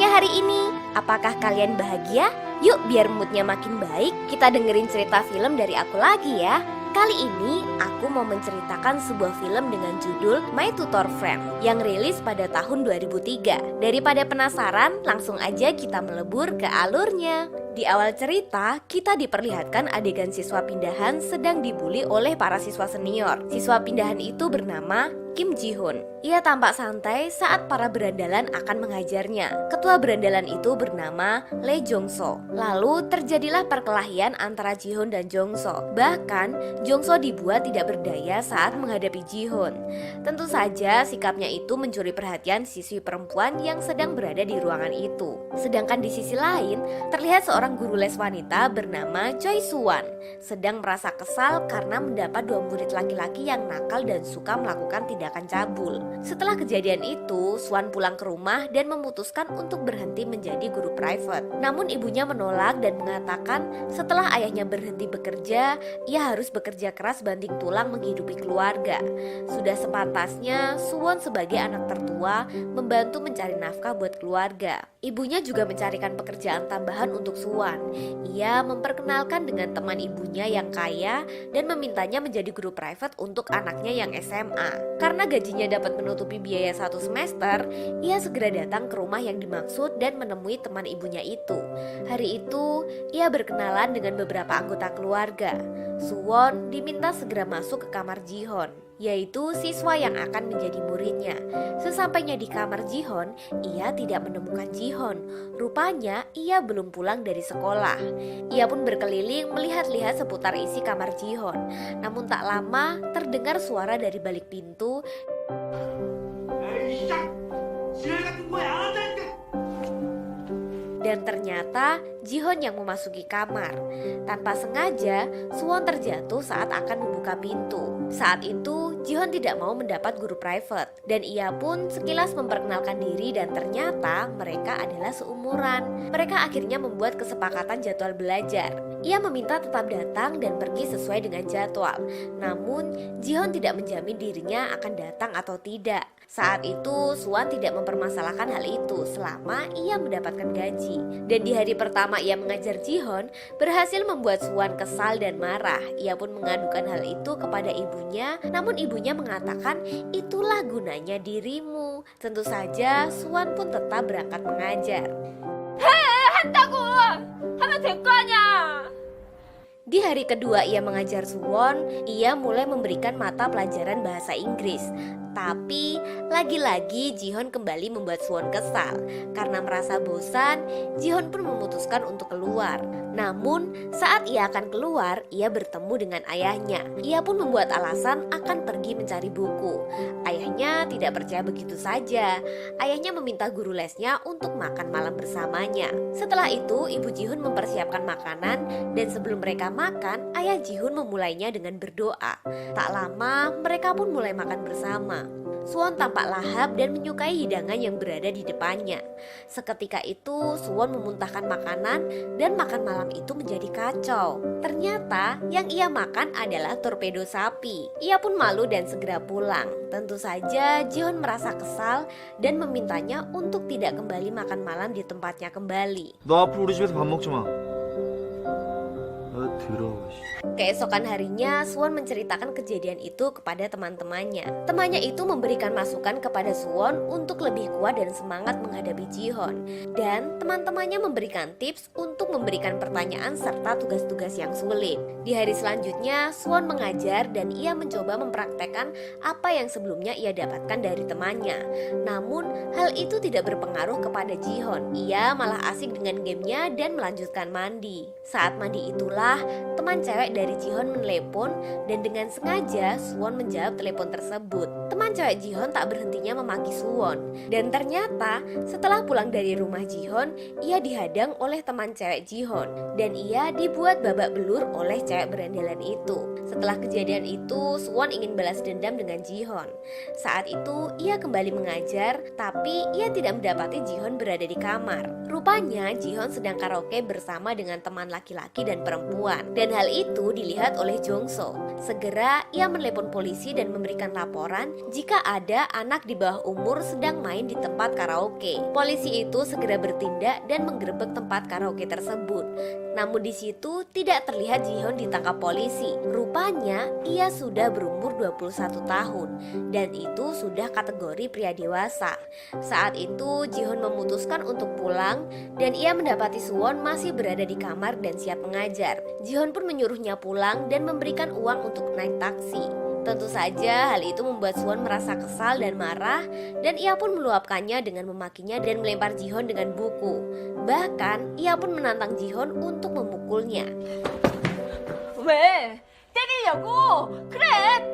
kabarnya hari ini? Apakah kalian bahagia? Yuk biar moodnya makin baik, kita dengerin cerita film dari aku lagi ya. Kali ini aku mau menceritakan sebuah film dengan judul My Tutor Friend yang rilis pada tahun 2003. Daripada penasaran, langsung aja kita melebur ke alurnya. Di awal cerita, kita diperlihatkan adegan siswa pindahan sedang dibully oleh para siswa senior. Siswa pindahan itu bernama Kim Ji-hoon. Ia tampak santai saat para berandalan akan menghajarnya. Ketua berandalan itu bernama Lee Jong-so. Lalu terjadilah perkelahian antara Ji-hoon dan Jong-so. Bahkan Jong-so dibuat tidak berdaya saat menghadapi Ji-hoon. Tentu saja sikapnya itu mencuri perhatian siswi perempuan yang sedang berada di ruangan itu. Sedangkan di sisi lain, terlihat seorang guru les wanita bernama Choi Suwan sedang merasa kesal karena mendapat dua murid laki-laki yang nakal dan suka melakukan tindakan cabul. Setelah kejadian itu, Suwan pulang ke rumah dan memutuskan untuk berhenti menjadi guru private. Namun ibunya menolak dan mengatakan setelah ayahnya berhenti bekerja, ia harus bekerja keras banting tulang menghidupi keluarga. Sudah sepantasnya Suwon sebagai anak tertua membantu mencari nafkah buat keluarga. Ibunya juga mencarikan pekerjaan tambahan untuk Suwan. Ia memperkenalkan dengan teman ibunya yang kaya dan memintanya menjadi guru private untuk anaknya yang SMA. Karena gajinya dapat menutupi biaya satu semester, ia segera datang ke rumah yang dimaksud dan menemui teman ibunya itu. Hari itu, ia berkenalan dengan beberapa anggota keluarga. Suwon diminta segera masuk ke kamar Ji-hoon, yaitu siswa yang akan menjadi muridnya. Sesampainya di kamar Ji-hoon, ia tidak menemukan Ji-hoon. Rupanya ia belum pulang dari sekolah. Ia pun berkeliling melihat-lihat seputar isi kamar Ji-hoon. Namun tak lama terdengar suara dari balik pintu. Dan ternyata Ji-hoon yang memasuki kamar. Tanpa sengaja, Suwon terjatuh saat akan membuka pintu. Saat itu, Ji-hoon tidak mau mendapat guru private. Dan ia pun sekilas memperkenalkan diri dan ternyata mereka adalah seumuran. Mereka akhirnya membuat kesepakatan jadwal belajar. Ia meminta tetap datang dan pergi sesuai dengan jadwal. Namun, Ji-hoon tidak menjamin dirinya akan datang atau tidak. Saat itu, Suwon tidak mempermasalahkan hal itu selama ia mendapatkan gaji. Dan di hari pertama ia mengajar Ji-hoon, berhasil membuat Suwon kesal dan marah. Ia pun mengadukan hal itu kepada ibunya, namun ibunya mengatakan itulah gunanya dirimu. Tentu saja Suwon pun tetap berangkat mengajar. 한다고 하면 될 거 아니야. Di hari kedua ia mengajar Suwon, ia mulai memberikan mata pelajaran bahasa Inggris. Tapi lagi-lagi Ji-hoon kembali membuat Suwon kesal. Karena merasa bosan, Ji-hoon pun memutuskan untuk keluar. Namun saat ia akan keluar, ia bertemu dengan ayahnya. Ia pun membuat alasan akan pergi mencari buku. Ayahnya tidak percaya begitu saja. Ayahnya meminta guru lesnya untuk makan malam bersamanya. Setelah itu ibu Ji-hoon mempersiapkan makanan. Dan sebelum mereka makan, ayah Ji-hoon memulainya dengan berdoa. Tak lama mereka pun mulai makan bersama. Suwon tampak lahap dan menyukai hidangan yang berada di depannya. Seketika itu Suwon memuntahkan makanan dan makan malam itu menjadi kacau. Ternyata yang ia makan adalah torpedo sapi. Ia pun malu dan segera pulang. Tentu saja Ji-hoon merasa kesal dan memintanya untuk tidak kembali makan malam di tempatnya kembali. 너 앞으로 우리 집에서 밥 먹지 마. 더러워. Keesokan harinya, Suwon menceritakan kejadian itu kepada teman-temannya. Temannya itu memberikan masukan kepada Suwon untuk lebih kuat dan semangat menghadapi Ji-hoon. Dan teman-temannya memberikan tips untuk memberikan pertanyaan serta tugas-tugas yang sulit. Di hari selanjutnya, Suwon mengajar dan ia mencoba mempraktekkan apa yang sebelumnya ia dapatkan dari temannya. Namun, hal itu tidak berpengaruh kepada Ji-hoon. Ia malah asik dengan gamenya dan melanjutkan mandi. Saat mandi itulah, teman cewek dari Ji-hoon menelepon dan dengan sengaja Suwon menjawab telepon tersebut. Teman cewek Ji-hoon tak berhentinya memaki Suwon. Dan ternyata setelah pulang dari rumah Ji-hoon, ia dihadang oleh teman cewek Ji-hoon dan ia dibuat babak belur oleh cewek berandalan itu. Setelah kejadian itu, Suwon ingin balas dendam dengan Ji-hoon. Saat itu ia kembali mengajar, tapi ia tidak mendapati Ji-hoon berada di kamar. Rupanya Ji-hoon sedang karaoke bersama dengan teman laki-laki dan perempuan. kebakaran. Dan hal itu dilihat oleh Jongso. Segera ia menelepon polisi dan memberikan laporan jika ada anak di bawah umur sedang main di tempat karaoke. Polisi itu segera bertindak dan menggerebek tempat karaoke tersebut. Namun di situ tidak terlihat Jihon ditangkap polisi. Rupanya ia sudah berumur 21 tahun dan itu sudah kategori pria dewasa. Saat itu Jihon memutuskan untuk pulang dan ia mendapati Suwon masih berada di kamar dan siap mengajar. Jihon pun menyuruhnya pulang dan memberikan uang untuk naik taksi. Tentu saja hal itu membuat Suwon merasa kesal dan marah dan ia pun meluapkannya dengan memakinya dan melempar Jihon dengan buku. Bahkan ia pun menantang Jihon untuk memukulnya. 왜? 때리려고? 그래,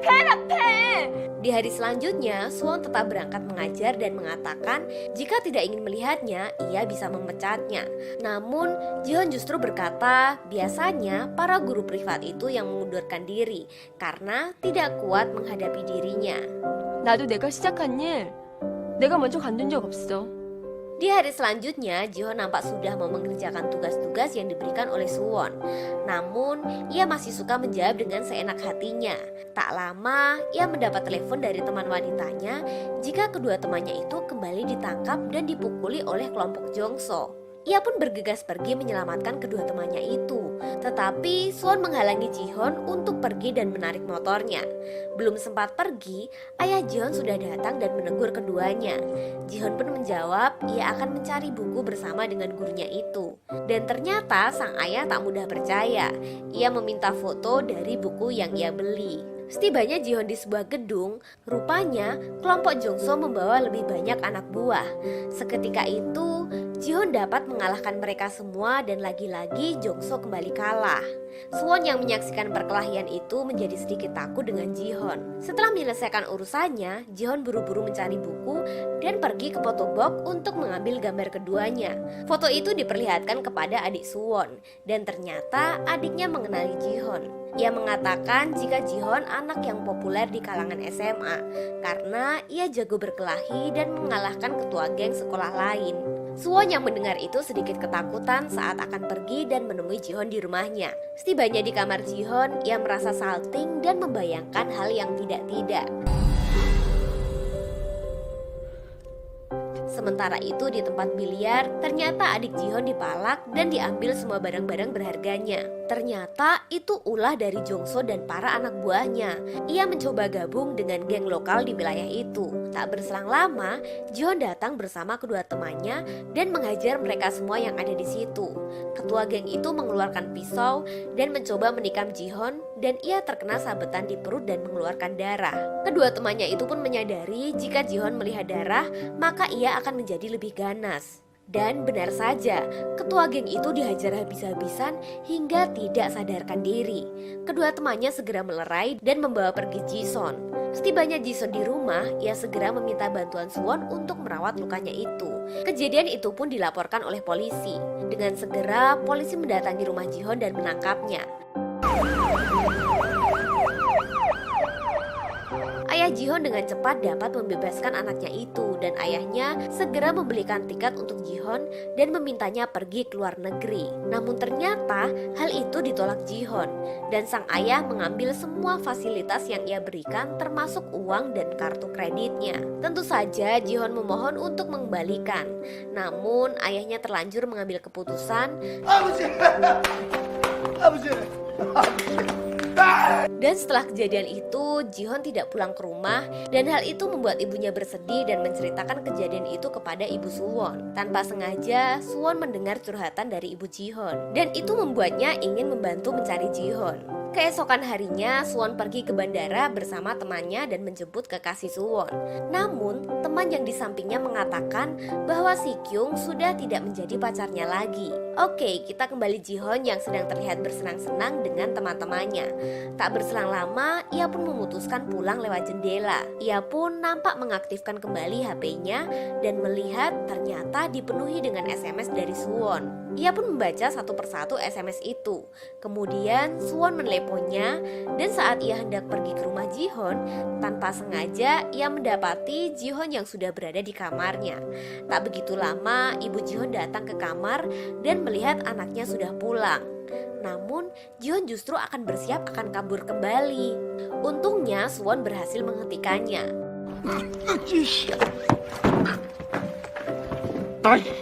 패라 패! Di hari selanjutnya, Suwon tetap berangkat mengajar dan mengatakan jika tidak ingin melihatnya, ia bisa memecatnya. Namun, Jihon justru berkata, biasanya para guru privat itu yang mengundurkan diri karena tidak kuat menghadapi dirinya. 나도 내가 시작한 일, 내가 먼저 관둔 적 없어. Di hari selanjutnya, Jihon nampak sudah mau mengerjakan tugas-tugas yang diberikan oleh Suwon. Namun, ia masih suka menjawab dengan seenak hatinya. Tak lama, ia mendapat telepon dari teman wanitanya jika kedua temannya itu kembali ditangkap dan dipukuli oleh kelompok Jongso. Ia pun bergegas pergi menyelamatkan kedua temannya itu. Tetapi Suwon menghalangi Jihon untuk pergi dan menarik motornya. Belum sempat pergi, ayah Jihon sudah datang dan menegur keduanya. Jihon pun menjawab ia akan mencari buku bersama dengan gurunya itu. Dan ternyata sang ayah tak mudah percaya. Ia meminta foto dari buku yang ia beli. Setibanya Jihon di sebuah gedung, rupanya kelompok Jongso membawa lebih banyak anak buah. Seketika itu, Jihon dapat mengalahkan mereka semua dan lagi-lagi Jongso kembali kalah. Suwon yang menyaksikan perkelahian itu menjadi sedikit takut dengan Jihon. Setelah menyelesaikan urusannya, Jihon buru-buru mencari buku dan pergi ke photobooth untuk mengambil gambar keduanya. Foto itu diperlihatkan kepada adik Suwon dan ternyata adiknya mengenali Jihon. Ia mengatakan jika Jihon anak yang populer di kalangan SMA karena ia jago berkelahi dan mengalahkan ketua geng sekolah lain. Suwon yang mendengar itu sedikit ketakutan saat akan pergi dan menemui Jihon di rumahnya. Setibanya di kamar Jihon, ia merasa salting dan membayangkan hal yang tidak-tidak. Sementara itu di tempat biliar, ternyata adik Jihon dipalak dan diambil semua barang-barang berharganya. Ternyata itu ulah dari Jongso dan para anak buahnya. Ia mencoba gabung dengan geng lokal di wilayah itu. Tak berselang lama, Jihon datang bersama kedua temannya dan menghajar mereka semua yang ada di situ. Ketua geng itu mengeluarkan pisau dan mencoba menikam Jihon dan ia terkena sabetan di perut dan mengeluarkan darah. Kedua temannya itu pun menyadari jika Jihon melihat darah, maka ia akan menjadi lebih ganas. Dan benar saja, ketua geng itu dihajar habis-habisan hingga tidak sadarkan diri. Kedua temannya segera melerai dan membawa pergi Jison. Setibanya Jison di rumah, ia segera meminta bantuan Suwon untuk merawat lukanya itu. Kejadian itu pun dilaporkan oleh polisi. Dengan segera, polisi mendatangi rumah Jihon dan menangkapnya. Ayah Jihon dengan cepat dapat membebaskan anaknya itu dan ayahnya segera membelikan tiket untuk Jihon dan memintanya pergi ke luar negeri. Namun ternyata hal itu ditolak Jihon dan sang ayah mengambil semua fasilitas yang ia berikan termasuk uang dan kartu kreditnya. Tentu saja Jihon memohon untuk mengembalikan. Namun ayahnya terlanjur mengambil keputusan dan setelah kejadian itu, Jihon tidak pulang ke rumah dan hal itu membuat ibunya bersedih dan menceritakan kejadian itu kepada ibu Suwon. Tanpa sengaja, Suwon mendengar curhatan dari ibu Jihon dan itu membuatnya ingin membantu mencari Jihon. Keesokan harinya, Suwon pergi ke bandara bersama temannya dan menjemput kekasih Suwon. Namun, teman yang di sampingnya mengatakan bahwa Si Kyung sudah tidak menjadi pacarnya lagi. Oke, kita kembali Jihon yang sedang terlihat bersenang-senang dengan teman-temannya. Tak berselang lama, ia pun memutuskan pulang lewat jendela. Ia pun nampak mengaktifkan kembali HP-nya dan melihat ternyata dipenuhi dengan SMS dari Suwon. Ia pun membaca satu persatu SMS itu. Kemudian Suwon menelepon keponya, dan saat ia hendak pergi ke rumah Jihon, tanpa sengaja ia mendapati Jihon yang sudah berada di kamarnya. Tak begitu lama, ibu Jihon datang ke kamar dan melihat anaknya sudah pulang. Namun, Jihon justru akan bersiap akan kabur kembali. Untungnya, Suwon berhasil menghentikannya.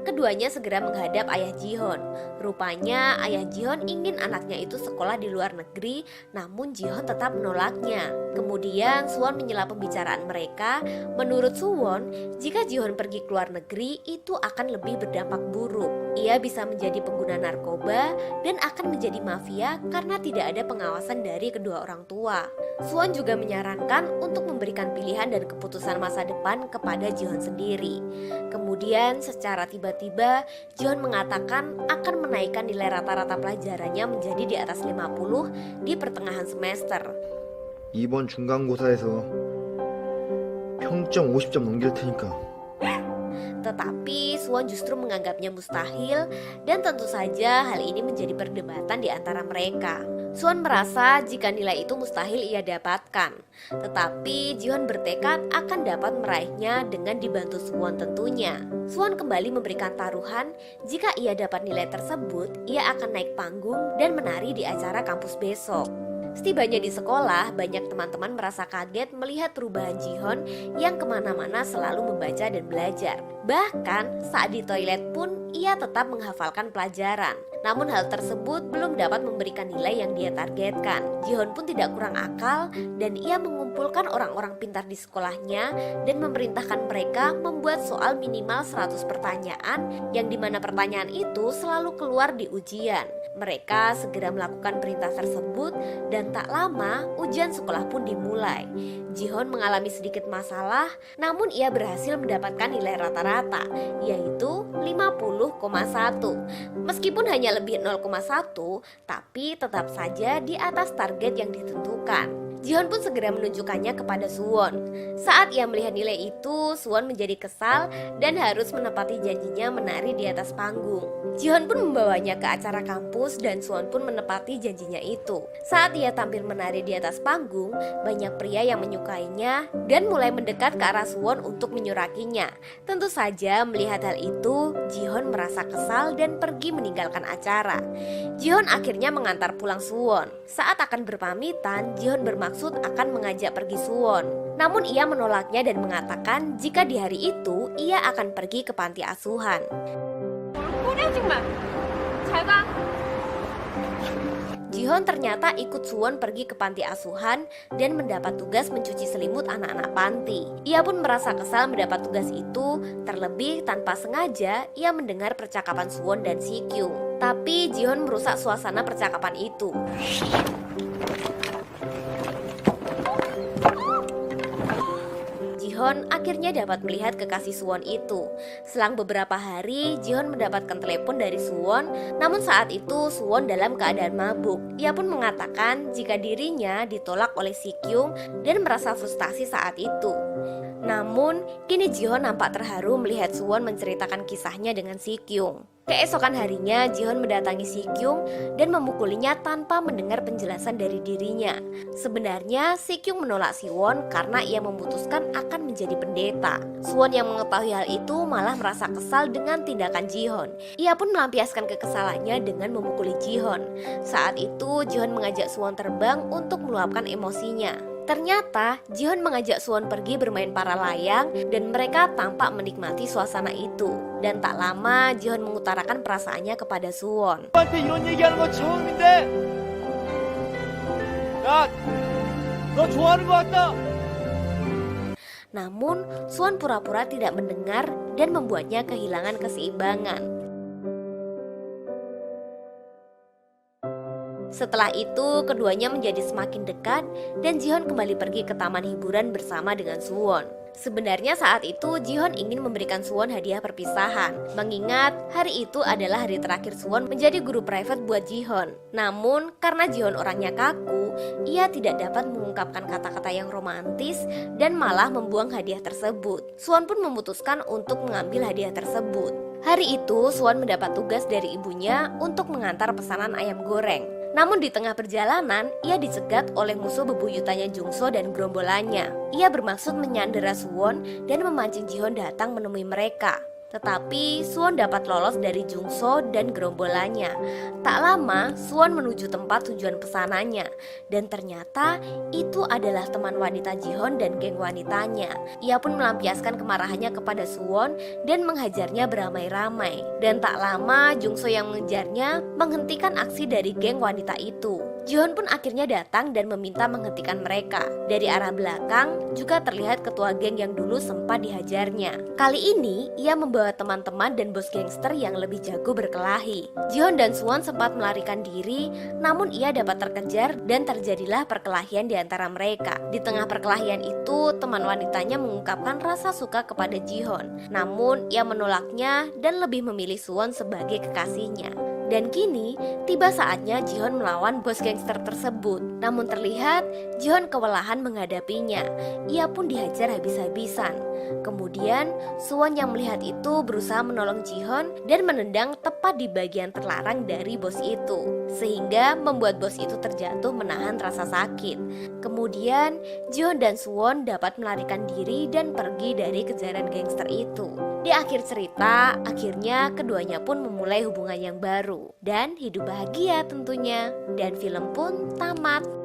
Keduanya segera menghadap ayah Jihon. Rupanya ayah Jihon ingin anaknya itu sekolah di luar negeri, namun Jihon tetap menolaknya. Kemudian Suwon menyela pembicaraan mereka. Menurut Suwon, jika Jihon pergi ke luar negeri itu akan lebih berdampak buruk. Ia bisa menjadi pengguna narkoba dan akan menjadi mafia karena tidak ada pengawasan dari kedua orang tua. Suwon juga menyarankan untuk memberikan pilihan dan keputusan masa depan kepada Jihon sendiri. Kemudian secara tiba-tiba Jihon mengatakan akan menaikkan nilai rata-rata pelajarannya menjadi di atas 50 di pertengahan semester. 이번 중간고사에서 평점 50점 넘길 테니까. Tetapi Suwon justru menganggapnya mustahil dan tentu saja hal ini menjadi perdebatan di antara mereka. Suwon merasa jika nilai itu mustahil ia dapatkan, tetapi Jihon bertekad akan dapat meraihnya dengan dibantu Suwon tentunya. Suwon kembali memberikan taruhan jika ia dapat nilai tersebut, ia akan naik panggung dan menari di acara kampus besok. Setibanya di sekolah, banyak teman-teman merasa kaget melihat perubahan Jihon yang kemana-mana selalu membaca dan belajar. Bahkan saat di toilet pun ia tetap menghafalkan pelajaran. Namun hal tersebut belum dapat memberikan nilai yang dia targetkan. Jihon pun tidak kurang akal dan ia mengumpulkan orang-orang pintar di sekolahnya dan memerintahkan mereka membuat soal minimal 100 pertanyaan yang dimana pertanyaan itu selalu keluar di ujian. Mereka segera melakukan perintah tersebut dan tak lama ujian sekolah pun dimulai. Jihon mengalami sedikit masalah, namun ia berhasil mendapatkan nilai rata-rata, yaitu 50,1. Meskipun hanya lebih 0,1, tapi tetap saja di atas target yang ditentukan. Jihon pun segera menunjukkannya kepada Suwon. Saat ia melihat nilai itu, Suwon menjadi kesal dan harus menepati janjinya menari di atas panggung. Jihon pun membawanya ke acara kampus dan Suwon pun menepati janjinya itu. Saat ia tampil menari di atas panggung, banyak pria yang menyukainya dan mulai mendekat ke arah Suwon untuk menyurakinya. Tentu saja melihat hal itu, Jihon merasa kesal dan pergi meninggalkan acara. Jihon akhirnya mengantar pulang Suwon. Saat akan berpamitan, Jihon bermaksud akan mengajak pergi Suwon. Namun ia menolaknya dan mengatakan jika di hari itu ia akan pergi ke panti asuhan. 꾸리지 마. 잘 가. Jihon ternyata ikut Suwon pergi ke panti asuhan dan mendapat tugas mencuci selimut anak-anak panti. Ia pun merasa kesal mendapat tugas itu, terlebih tanpa sengaja ia mendengar percakapan Suwon dan Si-kyung. Tapi Jihon merusak suasana percakapan itu. Jihon akhirnya dapat melihat kekasih Suwon itu. Selang beberapa hari, Jihon mendapatkan telepon dari Suwon. Namun saat itu Suwon dalam keadaan mabuk. Ia pun mengatakan jika dirinya ditolak oleh Si-kyung dan merasa frustasi saat itu. Namun, kini Jihon nampak terharu melihat Suwon menceritakan kisahnya dengan Si-kyung. Keesokan harinya, Jihon mendatangi Si-kyung dan memukulinya tanpa mendengar penjelasan dari dirinya. Sebenarnya, Si-kyung menolak Siwon karena ia memutuskan akan menjadi pendeta. Suwon yang mengetahui hal itu malah merasa kesal dengan tindakan Jihon. Ia pun melampiaskan kekesalannya dengan memukuli Jihon. Saat itu, Jihon mengajak Suwon terbang untuk meluapkan emosinya. Ternyata Jihon mengajak Suwon pergi bermain para layang dan mereka tampak menikmati suasana itu. Dan tak lama Jihon mengutarakan perasaannya kepada Suwon. 한테 이런 얘기하는 거 처음인데. 야, 너 좋아하는 거 같다. Namun Suwon pura-pura tidak mendengar dan membuatnya kehilangan keseimbangan. Setelah itu, keduanya menjadi semakin dekat dan Jihon kembali pergi ke taman hiburan bersama dengan Suwon. Sebenarnya saat itu Jihon ingin memberikan Suwon hadiah perpisahan, mengingat hari itu adalah hari terakhir Suwon menjadi guru private buat Jihon. Namun karena Jihon orangnya kaku, ia tidak dapat mengungkapkan kata-kata yang romantis dan malah membuang hadiah tersebut. Suwon pun memutuskan untuk mengambil hadiah tersebut. Hari itu Suwon mendapat tugas dari ibunya untuk mengantar pesanan ayam goreng. Namun di tengah perjalanan, ia dicegat oleh musuh bebuyutannya Jungso dan gerombolannya. Ia bermaksud menyandera Suwon dan memancing Jihon datang menemui mereka. Tetapi Suwon dapat lolos dari Jungso dan gerombolannya. Tak lama, Suwon menuju tempat tujuan pesanannya. Dan ternyata itu adalah teman wanita Jihon dan geng wanitanya. Ia pun melampiaskan kemarahannya kepada Suwon dan menghajarnya beramai-ramai. Dan tak lama, Jungso yang mengejarnya menghentikan aksi dari geng wanita itu. Jihon pun akhirnya datang dan meminta menghentikan mereka. Dari arah belakang juga terlihat ketua geng yang dulu sempat dihajarnya. Kali ini ia membawa teman-teman dan bos gangster yang lebih jago berkelahi. Jihon dan Suwon sempat melarikan diri, namun ia dapat terkejar dan terjadilah perkelahian di antara mereka. Di tengah perkelahian itu, teman wanitanya mengungkapkan rasa suka kepada Jihon. Namun ia menolaknya dan lebih memilih Suwon sebagai kekasihnya. Dan kini, tiba saatnya Jihon melawan bos gangster tersebut. Namun terlihat, Jihon kewalahan menghadapinya. Ia pun dihajar habis-habisan. Kemudian, Suwon yang melihat itu berusaha menolong Jihon dan menendang tepat di bagian terlarang dari bos itu. Sehingga membuat bos itu terjatuh menahan rasa sakit. Kemudian, Jihon dan Suwon dapat melarikan diri dan pergi dari kejaran gangster itu. Di akhir cerita, akhirnya keduanya pun memulai hubungan yang baru dan hidup bahagia tentunya. Dan film pun tamat.